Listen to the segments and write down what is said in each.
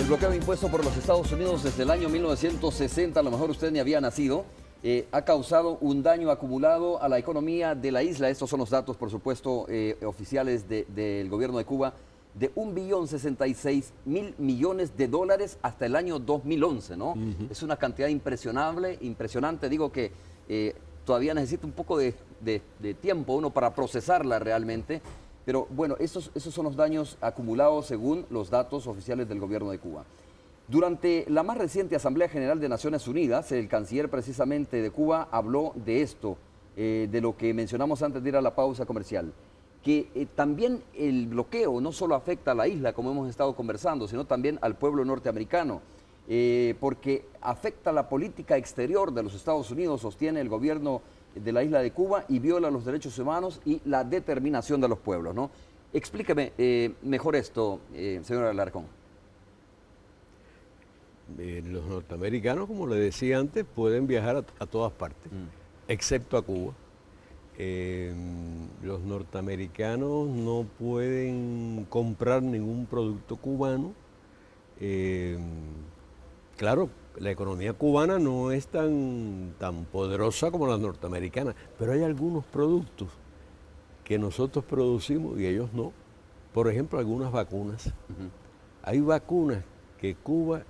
El bloqueo impuesto por los Estados Unidos desde el año 1960, a lo mejor usted ni había nacido, ha causado un daño acumulado a la economía de la isla. Estos son los datos, por supuesto, oficiales del gobierno de Cuba, de 1.066.000 millones de dólares hasta el año 2011, ¿no? Es una cantidad impresionante. Digo que todavía necesita un poco de tiempo uno para procesarla realmente. Pero bueno, esos son los daños acumulados según los datos oficiales del gobierno de Cuba. Durante la más reciente Asamblea General de Naciones Unidas, el canciller precisamente de Cuba habló de esto, de lo que mencionamos antes de ir a la pausa comercial, que también el bloqueo no solo afecta a la isla, como hemos estado conversando, sino también al pueblo norteamericano, porque afecta la política exterior de los Estados Unidos, sostiene el gobierno de la isla de Cuba, y viola los derechos humanos y la determinación de los pueblos, ¿no? Explíqueme mejor esto, señor Alarcón. Los norteamericanos, como le decía antes, pueden viajar a todas partes, excepto a Cuba. Los norteamericanos no pueden comprar ningún producto cubano. Claro, la economía cubana no es tan poderosa como la norteamericana, pero hay algunos productos que nosotros producimos y ellos no. Por ejemplo, algunas vacunas. Hay vacunas que Cuba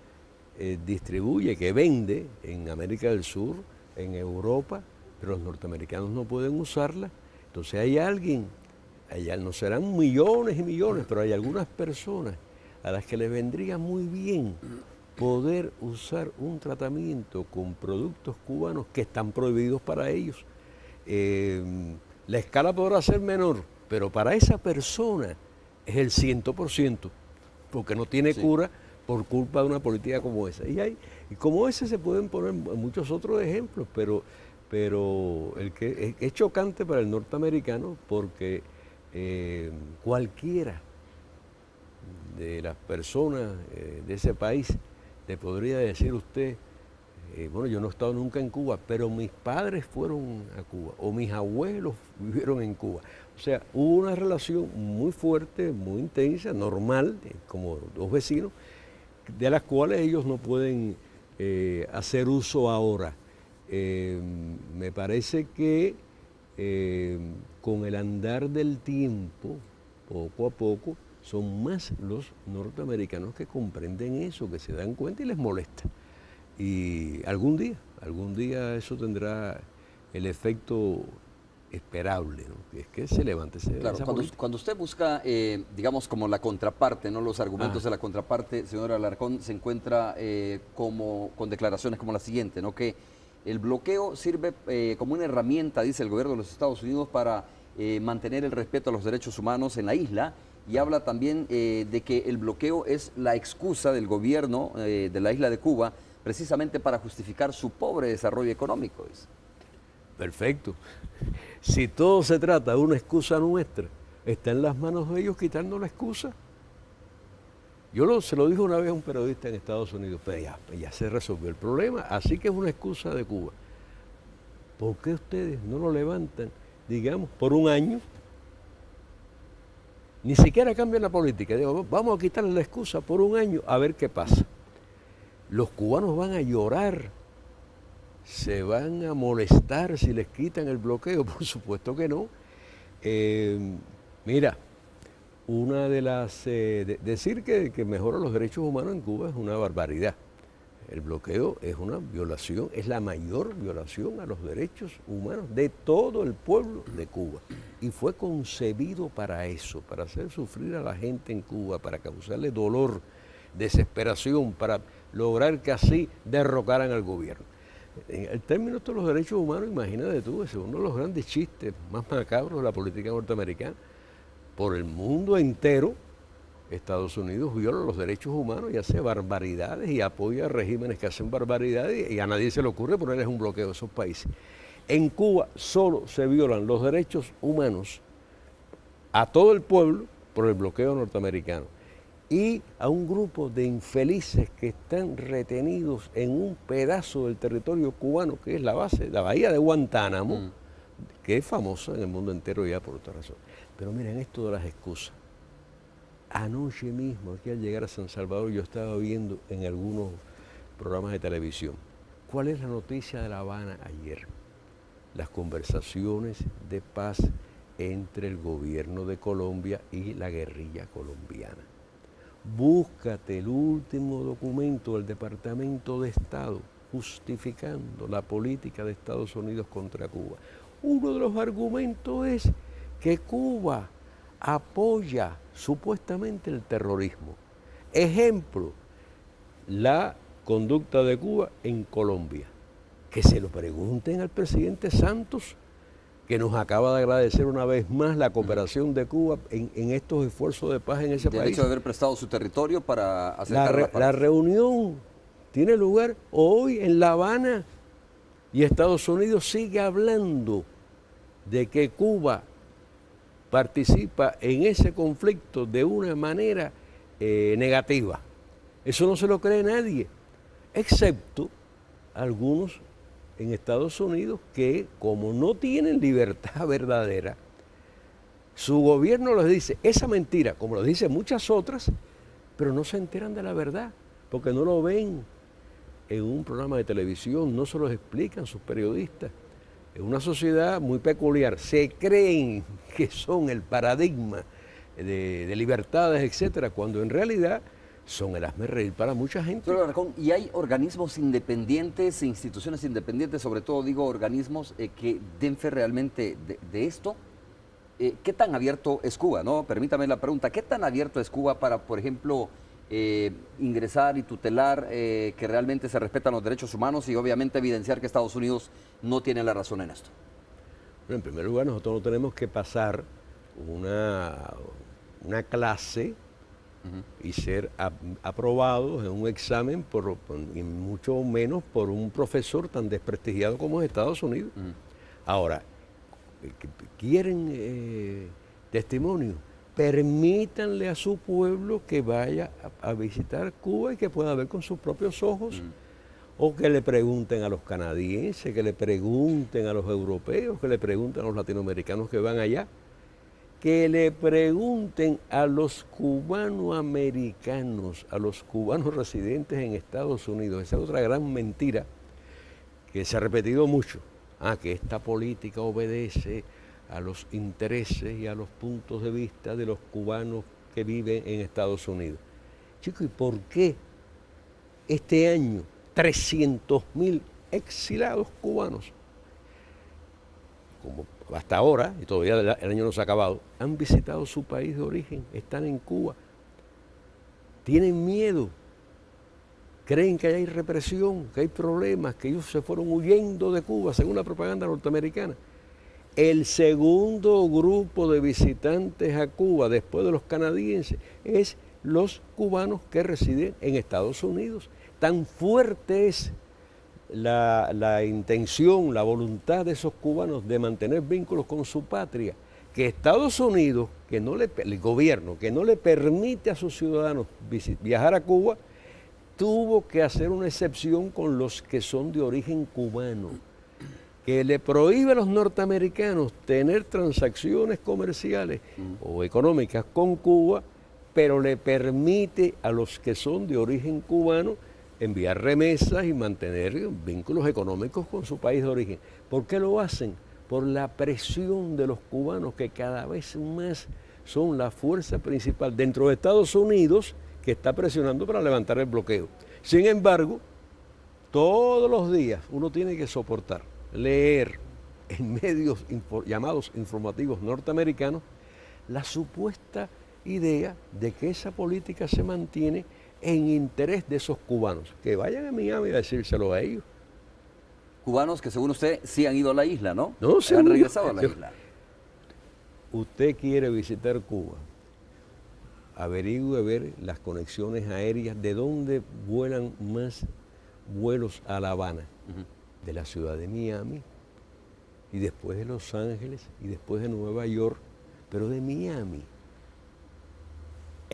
distribuye, que vende en América del Sur, en Europa, pero los norteamericanos no pueden usarlas. Entonces hay alguien, allá no serán millones y millones, pero hay algunas personas a las que les vendría muy bien poder usar un tratamiento con productos cubanos que están prohibidos para ellos. La escala podrá ser menor, pero para esa persona es el 100%, porque no tiene cura por culpa de una política como esa. Y como ese se pueden poner muchos otros ejemplos, pero el que es chocante para el norteamericano porque cualquiera de las personas de ese país le podría decir usted, bueno, yo no he estado nunca en Cuba, pero mis padres fueron a Cuba, o mis abuelos vivieron en Cuba. O sea, hubo una relación muy fuerte, muy intensa, normal, como dos vecinos, de las cuales ellos no pueden hacer uso ahora. Me parece que con el andar del tiempo, poco a poco, son más los norteamericanos que comprenden eso, que se dan cuenta y les molesta. Y algún día eso tendrá el efecto esperable, ¿no? Que es que se levante Claro, cuando usted busca, digamos, como la contraparte, ¿no? Los argumentos de la contraparte, señor Alarcón, se encuentra con declaraciones como la siguiente, ¿no? Que el bloqueo sirve como una herramienta, dice el gobierno de los Estados Unidos, para mantener el respeto a los derechos humanos en la isla, y habla también de que el bloqueo es la excusa del gobierno de la isla de Cuba precisamente para justificar su pobre desarrollo económico. Perfecto. Si todo se trata de una excusa nuestra, está en las manos de ellos quitarnos la excusa. Se lo dije una vez a un periodista en Estados Unidos, pero ya se resolvió el problema, así que es una excusa de Cuba. ¿Por qué ustedes no lo levantan, digamos, por un año? Ni siquiera cambian la política. Digo, vamos a quitarle la excusa por un año a ver qué pasa. Los cubanos van a llorar, se van a molestar si les quitan el bloqueo, por supuesto que no. Mira, una de las... decir que mejora los derechos humanos en Cuba es una barbaridad. El bloqueo es una violación, es la mayor violación a los derechos humanos de todo el pueblo de Cuba. Y fue concebido para eso, para hacer sufrir a la gente en Cuba, para causarle dolor, desesperación, para lograr que así derrocaran al gobierno. En el término de los derechos humanos, imagínate tú, ese es uno de los grandes chistes más macabros de la política norteamericana. Por el mundo entero, Estados Unidos viola los derechos humanos y hace barbaridades y apoya a regímenes que hacen barbaridades y a nadie se le ocurre ponerles un bloqueo a esos países. En Cuba solo se violan los derechos humanos a todo el pueblo por el bloqueo norteamericano y a un grupo de infelices que están retenidos en un pedazo del territorio cubano que es la base, la bahía de Guantánamo, que es famosa en el mundo entero ya por otra razón. Pero miren esto de las excusas. Anoche mismo, aquí al llegar a San Salvador, yo estaba viendo en algunos programas de televisión, ¿cuál es la noticia de La Habana ayer? Las conversaciones de paz entre el gobierno de Colombia y la guerrilla colombiana. Búscate el último documento del Departamento de Estado justificando la política de Estados Unidos contra Cuba. Uno de los argumentos es que Cuba apoya supuestamente el terrorismo. Ejemplo, la conducta de Cuba en Colombia. Que se lo pregunten al presidente Santos, que nos acaba de agradecer una vez más la cooperación de Cuba en estos esfuerzos de paz en ese país. El hecho de haber prestado su territorio para acercar la paz. La reunión tiene lugar hoy en La Habana y Estados Unidos sigue hablando de que Cuba participa en ese conflicto de una manera negativa. Eso no se lo cree nadie, excepto algunos en Estados Unidos que, como no tienen libertad verdadera, su gobierno les dice esa mentira, como lo dicen muchas otras, pero no se enteran de la verdad, porque no lo ven en un programa de televisión, no se los explican sus periodistas. Es una sociedad muy peculiar, se creen que son el paradigma de libertades, etcétera, cuando en realidad son el hazmerreír para mucha gente. Pero, Alarcón, ¿y hay organismos independientes, instituciones independientes, sobre todo digo organismos que den fe realmente de esto? ¿Qué tan abierto es Cuba? ¿No? Permítame la pregunta, ¿qué tan abierto es Cuba para, por ejemplo, ingresar y tutelar que realmente se respetan los derechos humanos y obviamente evidenciar que Estados Unidos no tiene la razón en esto? Bueno, en primer lugar, nosotros no tenemos que pasar una clase y ser aprobados en un examen, y mucho menos por un profesor tan desprestigiado como es Estados Unidos. Ahora, ¿quieren testimonio? Permítanle a su pueblo que vaya a visitar Cuba y que pueda ver con sus propios ojos. O que le pregunten a los canadienses, que le pregunten a los europeos, que le pregunten a los latinoamericanos que van allá. Que le pregunten a los cubanoamericanos, a los cubanos residentes en Estados Unidos. Esa es otra gran mentira que se ha repetido mucho. Que esta política obedece a los intereses y a los puntos de vista de los cubanos que viven en Estados Unidos. Chicos, ¿y por qué este año 300.000 exilados cubanos, como hasta ahora, y todavía el año no se ha acabado, han visitado su país de origen, están en Cuba, tienen miedo, creen que hay represión, que hay problemas, que ellos se fueron huyendo de Cuba, según la propaganda norteamericana? El segundo grupo de visitantes a Cuba, después de los canadienses, es los cubanos que residen en Estados Unidos. Tan fuerte es la intención, la voluntad de esos cubanos de mantener vínculos con su patria, que Estados Unidos, el gobierno, que no le permite a sus ciudadanos viajar a Cuba, tuvo que hacer una excepción con los que son de origen cubano, que le prohíbe a los norteamericanos tener transacciones comerciales o económicas con Cuba, pero le permite a los que son de origen cubano enviar remesas y mantener vínculos económicos con su país de origen. ¿Por qué lo hacen? Por la presión de los cubanos, que cada vez más son la fuerza principal dentro de Estados Unidos, que está presionando para levantar el bloqueo. Sin embargo, todos los días uno tiene que soportar, leer en medios llamados informativos norteamericanos la supuesta idea de que esa política se mantiene en interés de esos cubanos, que vayan a Miami a decírselo a ellos. Cubanos que, según usted, sí han ido a la isla, ¿no? No, han regresado a la isla. Usted quiere visitar Cuba, averigüe ver las conexiones aéreas, de dónde vuelan más vuelos a La Habana, de la ciudad de Miami, y después de Los Ángeles, y después de Nueva York, pero de Miami.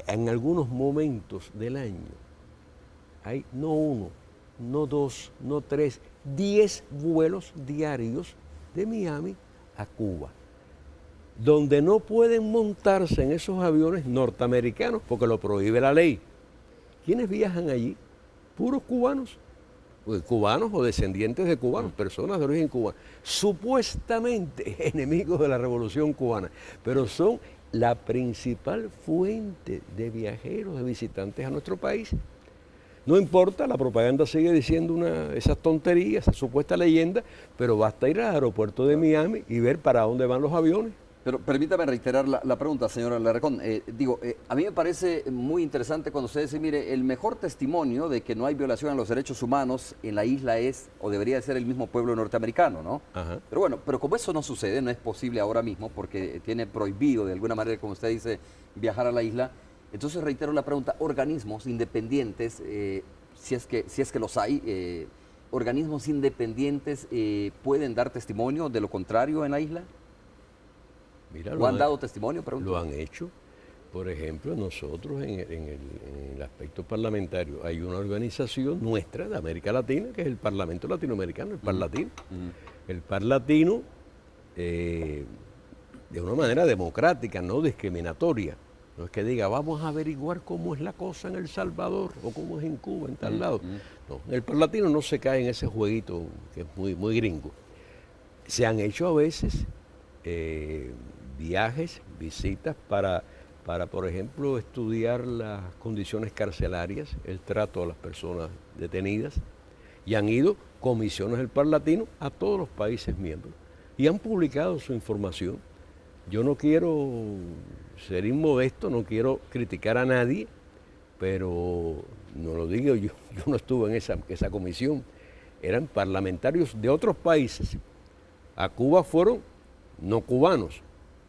En algunos momentos del año hay no uno, no dos, no tres, 10 vuelos diarios de Miami a Cuba. donde no pueden montarse en esos aviones norteamericanos porque lo prohíbe la ley. ¿Quiénes viajan allí? Puros cubanos, pues, cubanos o descendientes de cubanos, personas de origen cubano, supuestamente enemigos de la Revolución Cubana, pero son la principal fuente de viajeros, de visitantes a nuestro país. No importa, la propaganda sigue diciendo esas tonterías, esa supuesta leyenda, pero basta ir al aeropuerto de Miami y ver para dónde van los aviones. Pero permítame reiterar la pregunta, señora Larracón. A mí me parece muy interesante cuando usted dice, mire, el mejor testimonio de que no hay violación a los derechos humanos en la isla es, o debería de ser el mismo pueblo norteamericano, ¿no? Ajá. Pero bueno, pero como eso no sucede, no es posible ahora mismo, porque tiene prohibido de alguna manera, como usted dice, viajar a la isla. Entonces reitero la pregunta, organismos independientes, si es que los hay, organismos independientes pueden dar testimonio de lo contrario en la isla. Mira, ¿O han dado testimonio? Pregunto. Lo han hecho. Por ejemplo, nosotros en el aspecto parlamentario hay una organización nuestra de América Latina, que es el Parlamento Latinoamericano, el Parlatino. El Parlatino, de una manera democrática, no discriminatoria. No es que diga, vamos a averiguar cómo es la cosa en El Salvador o cómo es en Cuba, en tal lado. No, el Parlatino no se cae en ese jueguito que es muy, muy gringo. Se han hecho a veces viajes, visitas para, por ejemplo, estudiar las condiciones carcelarias, el trato a las personas detenidas, y han ido comisiones del Parlatino a todos los países miembros y han publicado su información. Yo no quiero ser inmodesto, no quiero criticar a nadie, pero no lo digo yo no estuve en esa comisión, eran parlamentarios de otros países. A Cuba fueron no cubanos,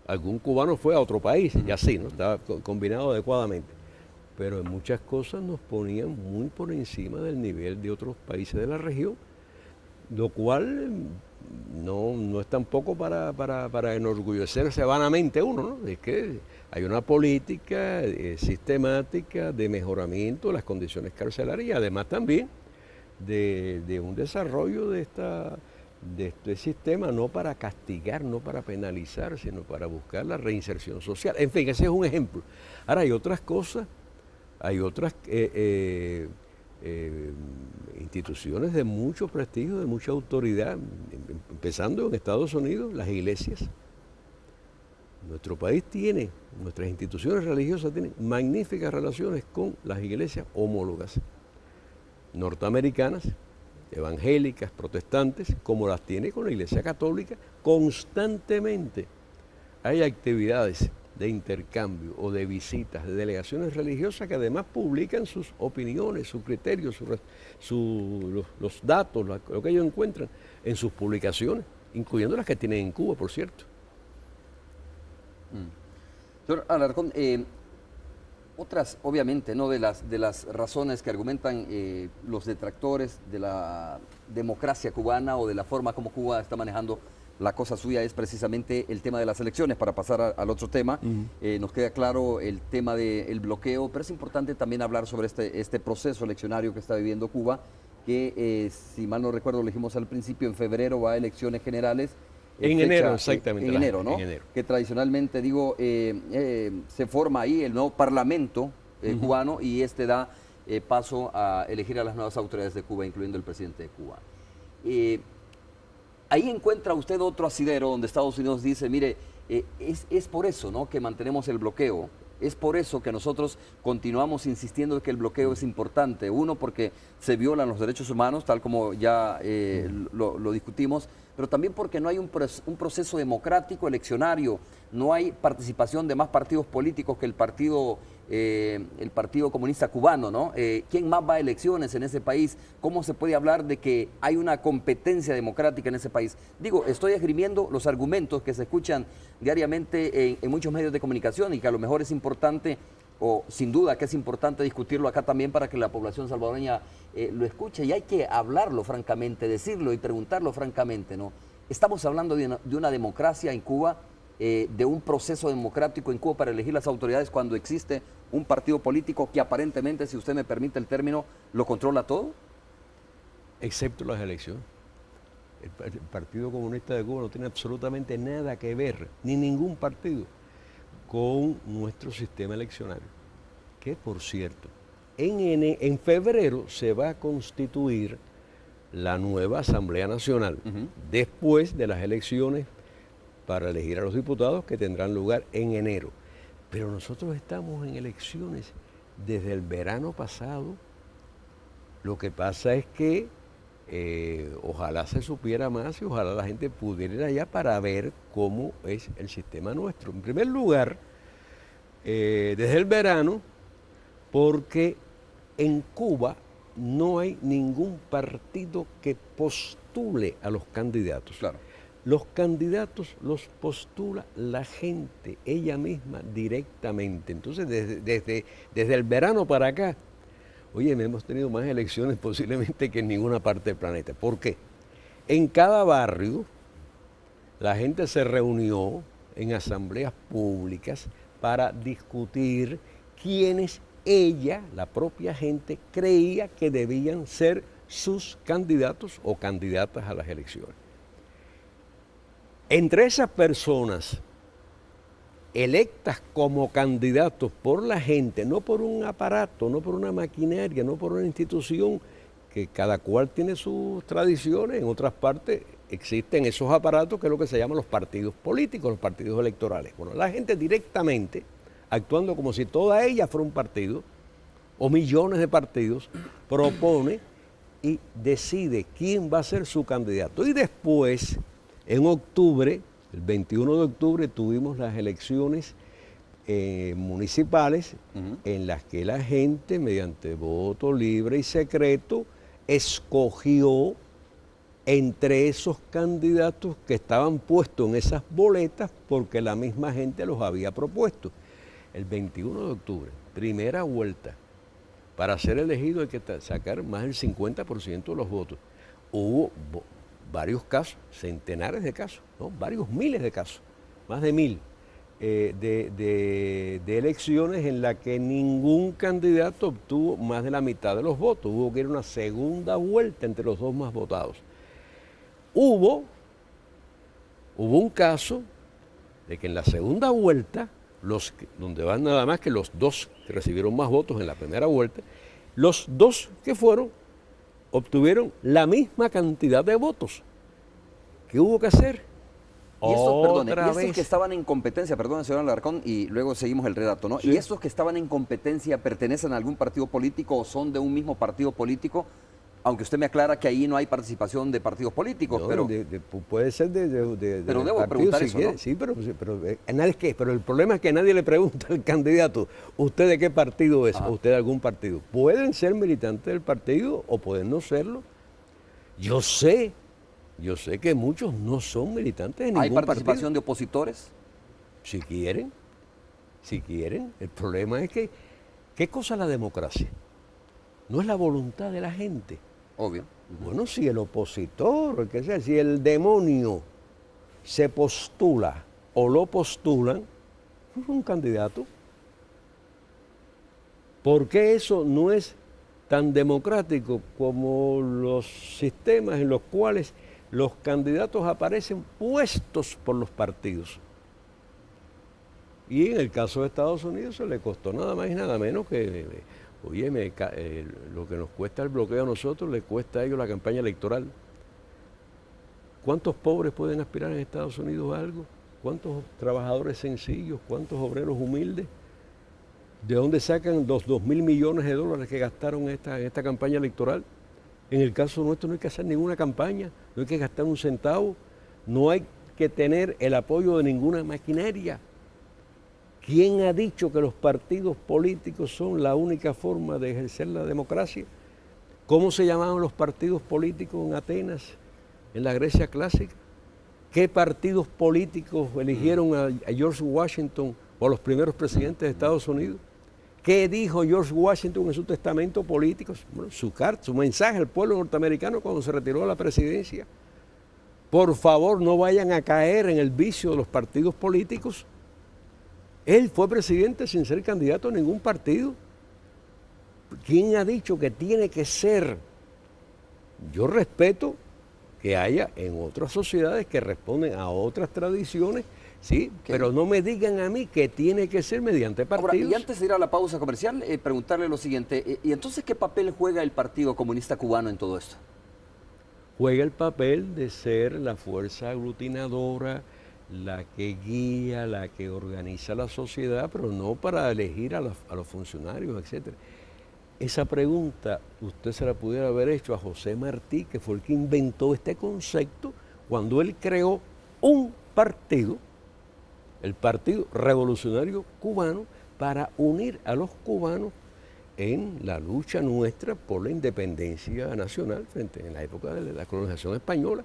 algún cubano fue a otro país y así, ¿no? Estaba combinado adecuadamente. Pero en muchas cosas nos ponían muy por encima del nivel de otros países de la región, lo cual no es tampoco para enorgullecerse vanamente uno, ¿no? Es que hay una política sistemática de mejoramiento de las condiciones carcelarias y además también de un desarrollo de este sistema, no para castigar, no para penalizar, sino para buscar la reinserción social. En fin, ese es un ejemplo. Ahora, hay otras cosas, hay otras instituciones de mucho prestigio, de mucha autoridad, empezando en Estados Unidos, las iglesias. Nuestro país tiene, nuestras instituciones religiosas tienen magníficas relaciones con las iglesias homólogas norteamericanas, evangélicas, protestantes, como las tiene con la Iglesia Católica. Constantemente hay actividades de intercambio o de visitas de delegaciones religiosas que además publican sus opiniones, sus criterios, los datos, lo que ellos encuentran en sus publicaciones, incluyendo las que tienen en Cuba, por cierto. Señor Alarcón, otras, obviamente, ¿no? de las razones que argumentan los detractores de la democracia cubana o de la forma como Cuba está manejando la cosa suya es precisamente el tema de las elecciones. Para pasar al otro tema, nos queda claro el tema del bloqueo, pero es importante también hablar sobre este proceso eleccionario que está viviendo Cuba, que si mal no recuerdo, lo dijimos al principio, en febrero va a elecciones generales. En enero, exactamente. En enero, ¿no? En enero. Que tradicionalmente, digo, se forma ahí el nuevo parlamento cubano y da paso a elegir a las nuevas autoridades de Cuba, incluyendo el presidente de Cuba. Ahí encuentra usted otro asidero donde Estados Unidos dice, mire, es por eso, ¿no?, que mantenemos el bloqueo. Es por eso que nosotros continuamos insistiendo en que el bloqueo es importante. Uno, porque se violan los derechos humanos, tal como ya lo discutimos, pero también porque no hay un proceso democrático eleccionario, no hay participación de más partidos políticos que el Partido Comunista Cubano, ¿no? ¿Quién más va a elecciones en ese país? ¿Cómo se puede hablar de que hay una competencia democrática en ese país? Digo, estoy esgrimiendo los argumentos que se escuchan diariamente en muchos medios de comunicación y que a lo mejor es importante, o sin duda que es importante discutirlo acá también para que la población salvadoreña lo escuche, y hay que hablarlo francamente, decirlo y preguntarlo francamente, ¿no? Estamos hablando de una democracia en Cuba, de un proceso democrático en Cuba para elegir las autoridades cuando existe un partido político que aparentemente, si usted me permite el término, lo controla todo. Excepto las elecciones. El Partido Comunista de Cuba no tiene absolutamente nada que ver, ni ningún partido, con nuestro sistema eleccionario. Que, por cierto, en febrero se va a constituir la nueva Asamblea Nacional, después de las elecciones para elegir a los diputados que tendrán lugar en enero. Pero nosotros estamos en elecciones desde el verano pasado. Lo que pasa es que ojalá se supiera más y ojalá la gente pudiera ir allá para ver cómo es el sistema nuestro. En primer lugar, desde el verano, porque en Cuba no hay ningún partido que postule a los candidatos. Claro. Los candidatos los postula la gente, ella misma directamente. Entonces, desde el verano para acá, oye, hemos tenido más elecciones posiblemente que en ninguna parte del planeta. ¿Por qué? En cada barrio, la gente se reunió en asambleas públicas para discutir quiénes ella, la propia gente, creía que debían ser sus candidatos o candidatas a las elecciones. Entre esas personas electas como candidatos por la gente, no por un aparato, no por una maquinaria, no por una institución, que cada cual tiene sus tradiciones, en otras partes existen esos aparatos que es lo que se llaman los partidos políticos, los partidos electorales. Bueno, la gente directamente, actuando como si toda ella fuera un partido, o millones de partidos, propone y decide quién va a ser su candidato. Y después, en octubre, el 21 de octubre, tuvimos las elecciones municipales en las que la gente, mediante voto libre y secreto, escogió entre esos candidatos que estaban puestos en esas boletas porque la misma gente los había propuesto. El 21 de octubre, primera vuelta. Para ser elegido hay que sacar más del 50% de los votos. Hubo varios casos, centenares de casos, ¿no? Varios miles de casos, más de 1000 de elecciones en las que ningún candidato obtuvo más de la mitad de los votos. Hubo que ir a una segunda vuelta entre los dos más votados. Hubo un caso de que en la segunda vuelta, donde van nada más que los dos que recibieron más votos en la primera vuelta, los dos que fueron obtuvieron la misma cantidad de votos. ¿Qué hubo que hacer? Y estos que estaban en competencia, perdón, señor Alarcón, y luego seguimos el relato, ¿no? Sí. ¿Y estos que estaban en competencia pertenecen a algún partido político o son de un mismo partido político? Aunque usted me aclara que ahí no hay participación de partidos políticos, no, pero... puede ser pero debo preguntar si eso, ¿no? Sí, pero el problema es que nadie le pregunta al candidato, ¿usted de qué partido es? ¿O usted de algún partido? Pueden ser militantes del partido o pueden no serlo. Yo sé que muchos no son militantes de ningún partido. ¿Hay participación de opositores? Si quieren. El problema es que, ¿qué cosa es la democracia? No es la voluntad de la gente. Obvio. Bueno, si el opositor, si el demonio se postula o lo postulan, es un candidato. ¿Por qué eso no es tan democrático como los sistemas en los cuales los candidatos aparecen puestos por los partidos? Y en el caso de Estados Unidos se le costó nada más y nada menos que, oye, lo que nos cuesta el bloqueo a nosotros, le cuesta a ellos la campaña electoral. ¿Cuántos pobres pueden aspirar en Estados Unidos a algo? ¿Cuántos trabajadores sencillos? ¿Cuántos obreros humildes? ¿De dónde sacan los 2.000 millones de dólares que gastaron en esta campaña electoral? En el caso nuestro no hay que hacer ninguna campaña, no hay que gastar un centavo, no hay que tener el apoyo de ninguna maquinaria. ¿Quién ha dicho que los partidos políticos son la única forma de ejercer la democracia? ¿Cómo se llamaban los partidos políticos en Atenas, en la Grecia clásica? ¿Qué partidos políticos eligieron a George Washington o a los primeros presidentes de Estados Unidos? ¿Qué dijo George Washington en su testamento político? Bueno, su carta, su mensaje al pueblo norteamericano cuando se retiró de la presidencia. Por favor, no vayan a caer en el vicio de los partidos políticos. Él fue presidente sin ser candidato a ningún partido. ¿Quién ha dicho que tiene que ser? Yo respeto que haya en otras sociedades que responden a otras tradiciones, sí, pero no me digan a mí que tiene que ser mediante partidos. Ahora, y antes de ir a la pausa comercial, preguntarle lo siguiente, ¿y entonces qué papel juega el Partido Comunista Cubano en todo esto? Juega el papel de ser la fuerza aglutinadora, la que guía, la que organiza la sociedad, pero no para elegir a los funcionarios, etc. Esa pregunta usted se la pudiera haber hecho a José Martí, que fue el que inventó este concepto cuando él creó un partido, el Partido Revolucionario Cubano, para unir a los cubanos en la lucha nuestra por la independencia nacional en la época de la colonización española.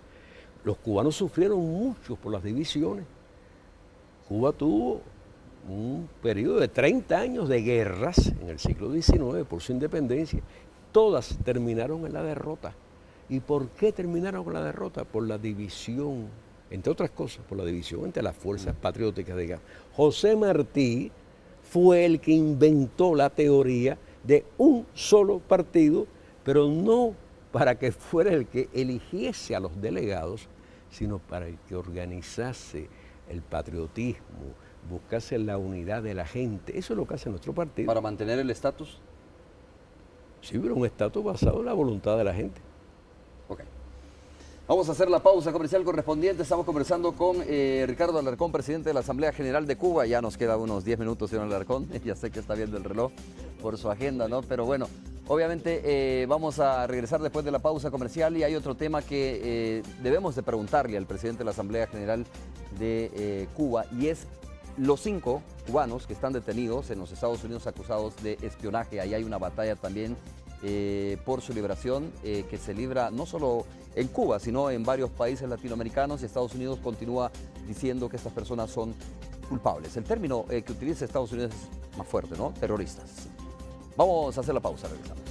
Los cubanos sufrieron mucho por las divisiones. Cuba tuvo un periodo de 30 años de guerras en el siglo XIX por su independencia. Todas terminaron en la derrota. ¿Y por qué terminaron con la derrota? Por la división, entre otras cosas, por la división entre las fuerzas patrióticas, digamos. José Martí fue el que inventó la teoría de un solo partido, pero no para que fuera el que eligiese a los delegados, sino para el que organizase el patriotismo, buscase la unidad de la gente. Eso es lo que hace nuestro partido. ¿Para mantener el estatus? Sí, pero un estatus basado en la voluntad de la gente. Ok. Vamos a hacer la pausa comercial correspondiente. Estamos conversando con Ricardo Alarcón, presidente de la Asamblea General de Cuba. Ya nos queda unos 10 minutos, señor Alarcón. Ya sé que está viendo el reloj por su agenda, ¿no? Pero bueno, obviamente vamos a regresar después de la pausa comercial y hay otro tema que debemos de preguntarle al presidente de la Asamblea General de Cuba, y es los 5 cubanos que están detenidos en los Estados Unidos acusados de espionaje. Ahí hay una batalla también por su liberación que se libra no solo en Cuba, sino en varios países latinoamericanos, y Estados Unidos continúa diciendo que estas personas son culpables. El término que utiliza Estados Unidos es más fuerte, ¿no? Terroristas. Vamos a hacer la pausa, regresamos.